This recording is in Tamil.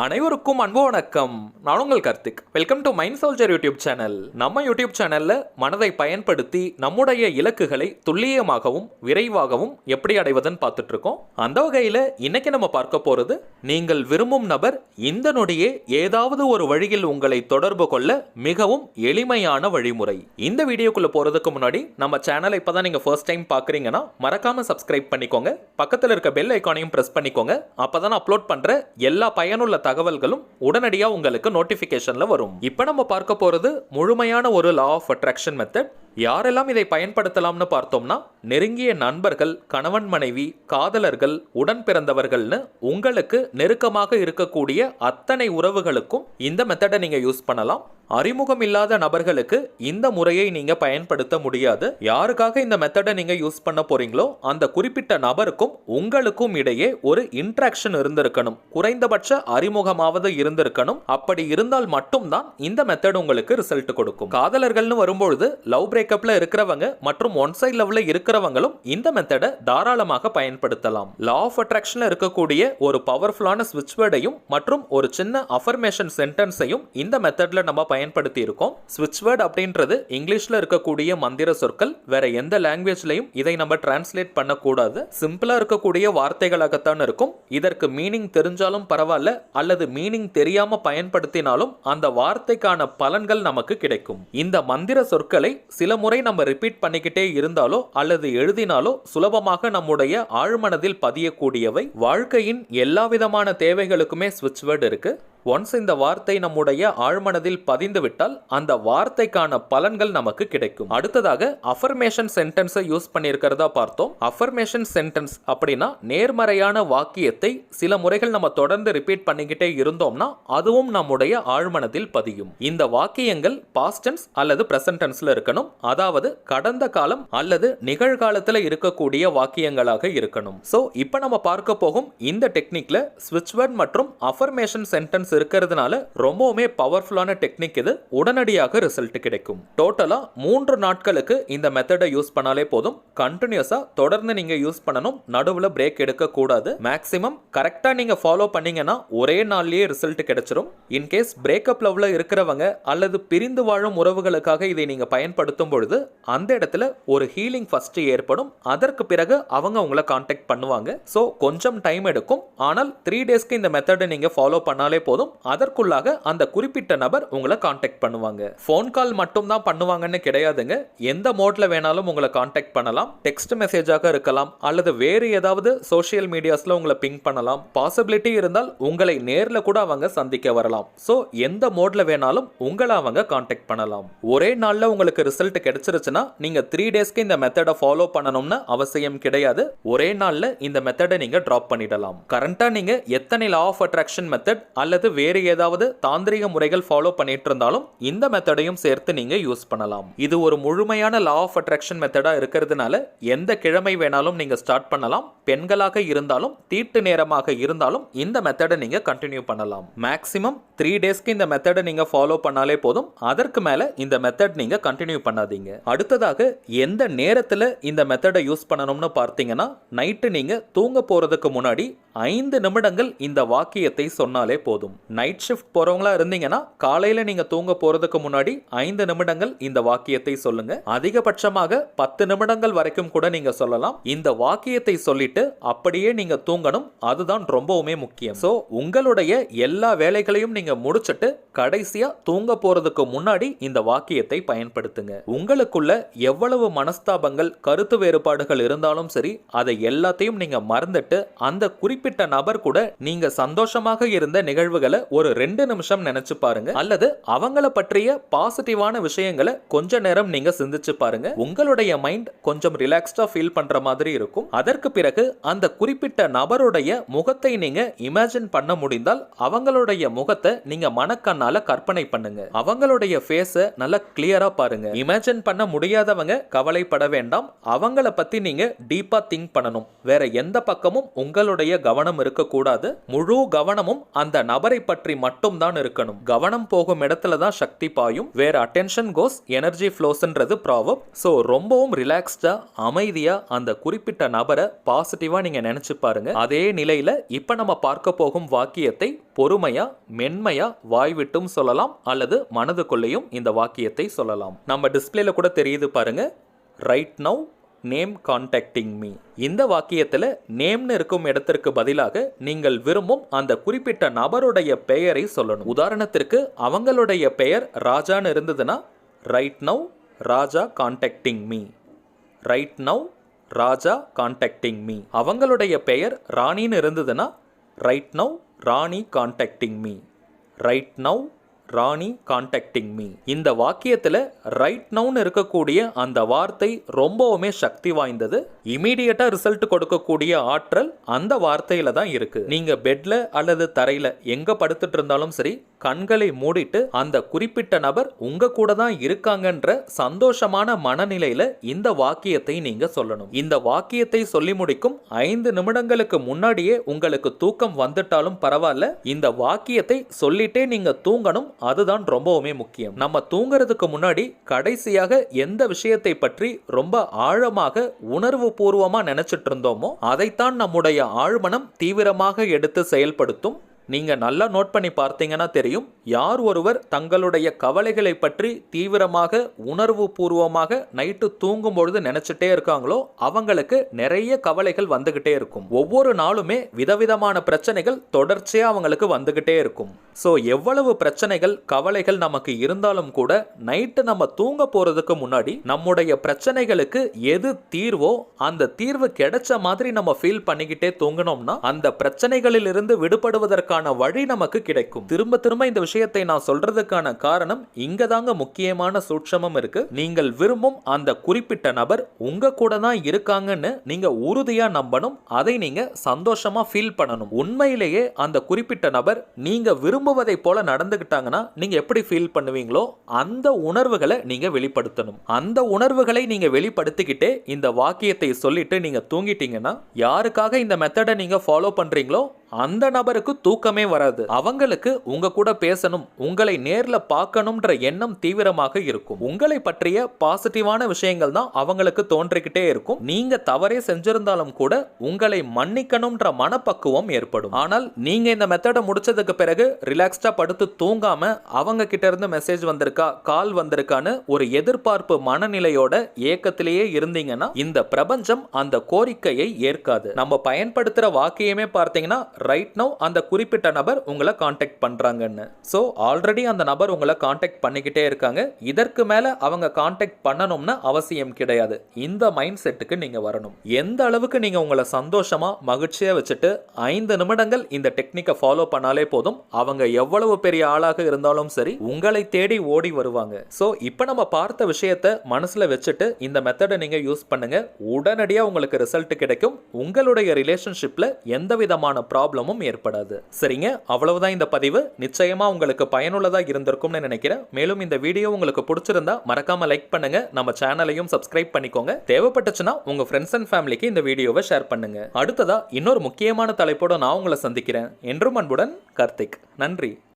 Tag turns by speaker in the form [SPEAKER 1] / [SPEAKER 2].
[SPEAKER 1] அனைவருக்கும் அன்பு வணக்கம். நான் உங்கள் Karthik. Welcome to mind soldier YouTube channel. நம்ம யூடியூப் சேனல்ல மனதை பயன்படுத்தி நம்முடைய இலக்குகளை துல்லியமாகவும் விரைவாகவும் எப்படி அடைவதுன்னு பார்த்துட்டு இருக்கோம். அந்த வகையில் இன்னைக்கு நம்ம பார்க்க போறது, நீங்கள் விரும்பும் நபர் இந்த நொடியே ஏதாவது ஒரு வழியில் உங்களை தொடர்பு கொள்ள மிகவும் எளிமையான வழிமுறை. இந்த வீடியோக்குள்ள போறதுக்கு முன்னாடி நம்ம சேனலை இப்பதான் நீங்க ஃபர்ஸ்ட் டைம் பார்க்குறீங்கன்னா மறக்காம சப்ஸ்கிரைப் பண்ணிக்கோங்க. பக்கத்தில் இருக்க பெல் ஐக்கானையும் பிரஸ் பண்ணிக்கோங்க. அப்பதான் அப்லோட் பண்ற எல்லா பயனுள்ள தகவல்களும் உடனடியாக உங்களுக்கு நோட்டிபிகேஷன்ல வரும். இப்போ நம்ம பார்க்க போறது முழுமையான ஒரு லா ஆஃப் அட்ராக்ஷன் மெத்தட். யாரெல்லாம் இதை பயன்படுத்தலாம்னு பார்த்தோம்னா, நெருங்கிய நண்பர்கள், கணவன் மனைவி, காதலர்கள், உடன் பிறந்தவர்கள்னு உங்களுக்கு நெருக்கமாக இருக்கக்கூடிய அத்தனை உறவுகளுக்கும் இந்த மெத்தடை நீங்க யூஸ் பண்ணலாம். அறிமுகம் இல்லாத நபர்களுக்கு இந்த முறையை நீங்க பயன்படுத்த முடியாது. யாருக்காக இந்த மெத்தடை நீங்க யூஸ் பண்ண போறீங்களோ அந்த குறிப்பிட்ட நபருக்கும் உங்களுக்கும் இடையே ஒரு இன்ட்ராக்ஷன் இருந்திருக்கணும். குறைந்தபட்ச அறிமுகமாவது இருந்திருக்கணும். அப்படி இருந்தால் மட்டும்தான் இந்த மெத்தட் உங்களுக்கு ரிசல்ட் கொடுக்கும். காதலர்கள்னு வரும்பொழுது லவ் பிரேக்கப்ல இருக்கிறவங்க மற்றும் ஒன் சைட் லவ்ல இருக்கிறவங்களும் இந்த மெத்தடை தாராளமாக பயன்படுத்தலாம். லா ஆஃப் அட்ராக்ஷன்ல இருக்கக்கூடிய ஒரு பவர்ஃபுல்லான ஸ்விட்ச் வேர்டையும் மற்றும் ஒரு சின்ன அஃபர்மேஷன் சென்டென்ஸையும் இந்த மெத்தட்ல நம்ம பயன்படுத்தி இருக்கோம். ஸ்விட்ச் வேர்ட் அப்படின்றது இங்கிலீஷ்ல இருக்கக்கூடிய மந்திர சொற்கள். வேற எந்த லாங்குவேஜ்லயும் இதை நம்ம டிரான்ஸ்லேட் பண்ணக்கூடாது. சிம்பிளா இருக்கக்கூடிய வார்த்தைகளாகத்தான் இருக்கும். இதற்கு மீனிங் தெரிஞ்சாலும் பரவாயில்ல, அல்லது மீனிங் தெரியாம பயன்படுத்தினாலும் அந்த வார்த்தைக்கான பலன்கள் நமக்கு கிடைக்கும். இந்த மந்திர சொற்களை சில முறை நம்ம ரிப்பீட் பண்ணிக்கிட்டே இருந்தாலோ அல்லது எழுதினாலோ சுலபமாக நம்முடைய ஆழ்மனதில் பதியக்கூடியவை. வாழ்க்கையின் எல்லா விதமான தேவைகளுக்குமே ஸ்விட்ச் வேர்ட் இருக்கு. ஒன்ஸ் இந்த வார்த்தை நம்முடைய ஆழ்மனதில் பதிந்து விட்டால் அந்த வார்த்தைக்கான பலன்கள் நமக்கு கிடைக்கும். அடுத்ததாக அஃபர்மேஷன் சென்டென்ஸை யூஸ் பண்ணியிருக்கிறதா பார்த்தோம். அஃபர்மேஷன் சென்டென்ஸ் அப்படின்னா நேர்மறையான வாக்கியத்தை சில முறைகள் நம்ம தொடர்ந்து ரிப்பீட் பண்ணிக்கிட்டே இருந்தோம்னா அதுவும் நம்முடைய ஆழ்மனதில் பதியும். இந்த வாக்கியங்கள் பாஸ்ட் டென்ஸ் அல்லது பிரசன்ட் டென்ஸ்ல இருக்கணும். அதாவது கடந்த காலம் அல்லது நிகழ்காலத்தில் இருக்கக்கூடிய வாக்கியங்களாக இருக்கணும். சோ இப்போ நம்ம பார்க்க போகும் இந்த டெக்னிக்ல ஸ்விட்ச் வேர்ட் மற்றும் அஃபர்மேஷன் சென்டென்ஸ் இருக்கிறதுனால ரொம்பவுமே பவர்ஃபுல்லான டெக்னிக் இது. உடனடியாக ரிசல்ட் கிடைக்கும். டோட்டலா 3 நாட்களுக்கு இந்த மெத்தடை யூஸ் பண்ணாலே போதும். கண்டினியூஸா தொடர்ந்து நீங்க யூஸ் பண்ணணும். நடுவுல பிரேக் எடுக்க கூடாது. மேக்ஸிமம் கரெக்டா நீங்க ஃபாலோ பண்ணீங்கன்னா ஒரே நாள்லயே ரிசல்ட் கிடைச்சிரும். இன்கேஸ் பிரேக்கப் லவ்ல இருக்கிறவங்க அல்லது பிரிந்து வாழும் உறவுகளுக்காக இதை நீங்க பயன்படுத்தும் பொழுது அந்த இடத்துல ஒரு ஹீலிங் ஃபர்ஸ்ட் ஏற்படும். அதற்கு பிறகு அவங்க உங்களை கான்டாக்ட் பண்ணுவாங்க. சோ கொஞ்சம் டைம் எடுக்கும். ஆனால் 3 டேஸ்க்கு இந்த மெத்தடை நீங்க ஃபாலோ பண்ணாலே போதும். அதற்குள்ளாக அந்த குறிப்பிட்ட நபர் உங்களை கான்டாக்ட் பண்ணுவாங்க. போன் கால் மட்டும் தான் பண்ணுவாங்கன்னு கிடையாதுங்க. எந்த மோட்ல வேணாலும் உங்களை கான்டாக்ட் பண்ணலாம். டெக்ஸ்ட் மெசேஜாக இருக்கலாம் அல்லது வேறு ஏதாவது சோஷியல் மீடியாஸ்ல உங்களை பிங் பண்ணலாம். பாசிபிலிட்டி இருந்தால் உங்களை நேர்ல கூட அவங்க சந்திக்க வரலாம். சோ எந்த மோட்ல வேணாலும் உங்களை அவங்க கான்டாக்ட் பண்ணலாம். ஒரே நாள்ல உங்களுக்கு ரிசல்ட் கிடைச்சிருச்சுன்னா நீங்க 3 டேஸ்க்கு இந்த மெத்தடை ஃபாலோ பண்ணணும்னு அவசியம் கிடையாது. ஒரே நாள்ல இந்த மெத்தடை நீங்க டிராப் பண்ணிடலாம். கரண்டா நீங்க எத்தனை லா ஆஃப் அட்ராக்ஷன் மெத்தட் அல்லது வேறு ஏதாவது தாந்திரிக முறைகள் ஃபாலோ பண்ணிட்டு இருந்தாலும் இந்த மெத்தடையும் சேர்த்து நீங்க யூஸ் பண்ணலாம். இது ஒரு முழுமையான லா ஆஃப் அட்ராக்ஷன் மெத்தடா இருக்கிறதுனால எந்த கிழமை வேணாலும் நீங்க ஸ்டார்ட் பண்ணலாம். பெண்களாக இருந்தாலும் தீட்டு நேரமாக இருந்தாலும் இந்த மெத்தடை நீங்க கண்டினியூ பண்ணலாம். மேக்ஸிமம் 3 டேஸ்க்கு இந்த மெத்தடை நீங்க ஃபாலோ பண்ணாலே போதும். அதற்கு மேல இந்த மெத்தட் நீங்க கண்டினியூ பண்ணாதீங்க. அடுத்ததாக எந்த நேரத்துல இந்த மெத்தடை யூஸ் பண்ணணும்னு பார்த்தீங்கன்னா, நைட்டு நீங்க தூங்க போறதுக்கு முன்னாடி 5 நிமிடங்கள் இந்த வாக்கியத்தை சொன்னாலே போதும். நைட் ஷிஃப்ட் போறவங்களா இருந்தீங்கன்னா காலையில நீங்க தூங்க போறதுக்கு முன்னாடி 5 நிமிடங்கள் இந்த வாக்கியத்தை சொல்லுங்க. அதிகபட்சமாக 10 நிமிடங்கள் வரைக்கும் கூட நீங்க சொல்லலாம். இந்த வாக்கியத்தை சொல்லிட்டு அப்படியே நீங்க தூங்கணும். அதுதான் ரொம்பவுமே முக்கியம். சோ உங்களுடைய எல்லா வேலைகளையும் நீங்க முடிச்சிட்டு கடைசியா தூங்க போறதுக்கு முன்னாடி இந்த வாக்கியத்தை பயன்படுத்துங்க. உங்களுக்குள்ள எவ்வளவு மனஸ்தாபங்கள், கருத்து வேறுபாடுகள் இருந்தாலும் சரி, அதை எல்லாத்தையும் நீங்க மறந்துட்டு அந்த குறிப்பிட்ட நபர் கூட நீங்க சந்தோஷமாக இருந்த நிகழ்வுகளை ஒரு 2 நிமிஷம் நினைச்சு பாருங்க. அல்லது அவங்கள பற்றிய பாசிட்டிவான விஷயங்களை கொஞ்ச நேரம் நீங்க சிந்திச்சு பாருங்க. உங்களுடைய மைண்ட் கொஞ்சம் ரிலாக்ஸ்டா ஃபீல் பண்ற மாதிரி இருக்கும். அதற்கு பிறகு அந்த குறிப்பிட்ட நபருடைய முகத்தை நீங்க இமேஜின் பண்ண முடிந்தால் அவங்களுடைய முகத்தை நீங்க மனக்கண்ணால கற்பனை பண்ணுங்க. அவங்களுடைய ஃபேஸ நல்லா கிளியரா பாருங்க. இமேஜின் பண்ண முடியாதவங்க கவலைப்பட வேண்டாம். அவங்கள பத்தி நீங்க டீப்பா திங்க் பண்ணணும். வேற எந்த பக்கமும் உங்களுடைய கவனம் இருக்க கூடாது. முழு கவனமும் அந்த நபரை நபரை பற்றி மட்டும் தான் இருக்கணும். கவனம் போகும் இடத்துல தான் சக்தி பாயும். வேற அட்டென்ஷன் கோஸ் எனர்ஜி ஃப்ளோஸ்ன்றது ப்ராவர்ப். ஸோ ரொம்பவும் ரிலாக்ஸ்டா அமைதியா அந்த குறிப்பிட்ட நபரை பாசிட்டிவா நீங்க நினைச்சு பாருங்க. அதே நிலையில இப்ப நம்ம பார்க்க போகும் வாக்கியத்தை பொறுமையா மென்மையா வாய் விட்டும் சொல்லலாம் அல்லது மனதுக்குள்ளேயும் இந்த வாக்கியத்தை சொல்லலாம். நம்ம டிஸ்பிளேல கூட தெரியுது பாருங்க, right now name contacting me. இந்த வாக்கியத்தில் நேம்னு இருக்கும் இடத்திற்கு பதிலாக நீங்கள் விரும்பும் அந்த குறிப்பிட்ட நபருடைய பெயரை சொல்லணும். உதாரணத்திற்கு அவங்களுடைய பெயர் ராஜான்னு இருந்ததுன்னா ரைட் நவ் ராஜா கான்டாக்டிங் மீ. ரைட் நவ் ராஜா கான்டாக்டிங் மீ. அவங்களுடைய பெயர் ராணின்னு இருந்ததுன்னா ரைட் நவ் ராணி கான்டாக்டிங் மீ. ரைட் நவ் ராணி கான்டாக்டிங் மீ. இந்த வாக்கியத்தில் ரைட் நவுன்னு இருக்கக்கூடிய அந்த வார்த்தை ரொம்பவுமே சக்தி வாய்ந்தது. இமீடியட்டா ரிசல்ட் கொடுக்கக்கூடிய ஆற்றல் அந்த வார்த்தையில தான் இருக்கு. நீங்க பெட்ல அல்லது தரையில எங்க படுத்துட்டு இருந்தாலும் சரி, கண்களை மூடிட்டு அந்த குறிப்பிட்ட நபர் உங்க கூட தான் இருக்காங்கன்ற சந்தோஷமான மனநிலையில இந்த வாக்கியத்தை நீங்க சொல்லணும். இந்த வாக்கியத்தை சொல்லி முடிக்கும் 5 நிமிடங்களுக்கு முன்னாடியே உங்களுக்கு தூக்கம் வந்துட்டாலும் பரவாயில்ல, இந்த வாக்கியத்தை சொல்லிட்டே நீங்க தூங்கணும். அதுதான் ரொம்பவுமே முக்கியம். நம்ம தூங்குறதுக்கு முன்னாடி கடைசியாக எந்த விஷயத்தை பற்றி ரொம்ப ஆழமாக உணர்வு பூர்வமா நினைச்சிட்டு இருந்தோமோ அதைத்தான் நம்முடைய ஆழ்மனம் தீவிரமாக எடுத்து செயல்படுத்தும். நீங்க நல்லா நோட் பண்ணி பார்த்தீங்கன்னா தெரியும், யார் ஒருவர் தங்களுடைய கவலைகளை பற்றி தீவிரமாக உணர்வு பூர்வமாக நைட்டு தூங்கும் பொழுது நினைச்சிட்டே இருக்காங்களோ அவங்களுக்கு நிறைய கவலைகள் வந்துகிட்டே இருக்கும். ஒவ்வொரு நாளுமே விதவிதமான பிரச்சனைகள் தொடர்ச்சியா அவங்களுக்கு வந்துகிட்டே இருக்கும். ஸோ எவ்வளவு பிரச்சனைகள் கவலைகள் நமக்கு இருந்தாலும் கூட நைட்டு நம்ம தூங்க போறதுக்கு முன்னாடி நம்முடைய பிரச்சனைகளுக்கு எது தீர்வோ அந்த தீர்வு கிடைச்ச மாதிரி நம்ம ஃபீல் பண்ணிக்கிட்டே தூங்கினோம்னா அந்த பிரச்சனைகளில் இருந்து விடுபடுவதற்கான வழி நமக்கு கிடைக்கும். திரும்ப திரும்ப இந்த விஷயத்தை நான் சொல்றதுக்கான காரணம் இங்க தாங்க முக்கியமான சூட்சமம் இருக்கு. நீங்கள் விரும்பும் அந்த குறிப்பிட்ட நபர் உங்க கூட தான் இருக்காங்கன்னு நீங்க உறுதியா நம்பணும். அதை நீங்க சந்தோஷமா ஃபீல் பண்ணணும். உண்மையிலேயே அந்த குறிப்பிட்ட நபர் நீங்க விரும்புவதை போல நடந்துகிட்டாங்கன்னா நீங்க எப்படி ஃபீல் பண்ணுவீங்களோ அந்த உணர்வுகளை நீங்க வெளிப்படுத்தணும். அந்த உணர்வுகளை நீங்க வெளிப்படுத்திக்கிட்டே இந்த வாக்கியத்தை சொல்லிட்டு நீங்க தூங்கிட்டீங்கன்னா யாருக்காக இந்த மெத்தடை நீங்க ஃபாலோ பண்றீங்களோ அந்த நபருக்கு தூக்கமே வராது. அவங்களுக்கு உங்க கூட பேசணும், உங்களை நேர்ல பார்க்கணும்ன்ற எண்ணம் தீவிரமாக இருக்கும். உங்களை பற்றிய பாசிட்டிவான விஷயங்கள் தான் அவங்களுக்கு தோன்றிக்கிட்டே இருக்கும். நீங்க தவறே செஞ்சிருந்தாலும் கூட உங்களை மன்னிக்கணும்ன்ற மனப்பக்குவம் ஏற்படும். ஆனால் நீங்க இந்த மெத்தடை முடிச்சதுக்கு பிறகு ரிலாக்ஸ்டா படுத்து தூங்காம அவங்க கிட்ட இருந்து மெசேஜ் வந்திருக்கா, கால் வந்திருக்கான்னு ஒரு எதிர்பார்ப்பு மனநிலையோட ஏக்கத்திலேயே இருந்தீங்கன்னா இந்த பிரபஞ்சம் அந்த கோரிக்கையை ஏற்காது. நம்ம பயன்படுத்துற வாக்கியமே பார்த்தீங்கன்னா ரைட் நவ் அந்த குறிப்பிட்ட நபர் உங்களை காண்டாக்ட் பண்றாங்கன்னு. சோ ஆல்ரெடி அந்த நபர் உங்களை காண்டாக்ட் பண்ணிக்கிட்டே இருக்காங்க. இதற்கு மேல அவங்க காண்டாக்ட் பண்ணணும்னு அவசியம் கிடையாது. இந்த மைண்ட் செட்டுக்கு நீங்க வரணும். எந்த அளவுக்கு நீங்க உங்களை சந்தோஷமா மகிழ்ச்சியா வச்சுட்டு 5 நிமிடங்கள் இந்த டெக்னிக்கை ஃபாலோ பண்ணாலே போதும். அவங்க எவ்வளவு பெரிய ஆளாக இருந்தாலும் சரி உங்களை தேடி ஓடி வருவாங்க. சோ இப்போ நம்ம பார்த்த விஷயத்தை மனசுல வச்சுட்டு இந்த மெத்தடை நீங்க யூஸ் பண்ணுங்க. உடனடியா உங்களுக்கு ரிசல்ட் கிடைக்கும். உங்களுடைய ரிலேஷன்ஷிப்ல எந்த விதமான ப்ராப்ளமும் ஏற்படாது. சரிங்க, அவ்வளவுதான் இந்த பதிவு. நிச்சயமா உங்களுக்கு பயனுள்ளதா இருந்திருக்கும்னு நினைக்கிறேன். மேலும் இந்த வீடியோ உங்களுக்கு பிடிச்சிருந்தா மறக்காம லைக் பண்ணுங்க. நம்ம சேனலையும் சப்ஸ்கிரைப் பண்ணிக்கோங்க. தேவைப்பட்டுச்சுன்னா உங்க ஃப்ரெண்ட்ஸ் அண்ட் ஃபேமிலிக்கு இந்த வீடியோவை ஷேர் பண்ணுங்க. அடுத்ததா இன்னொரு முக்கியமான தலைப்போட நான் உங்களை சந்திக்கிறேன். என்றும் அன்புடன் கார்த்திக். நன்றி.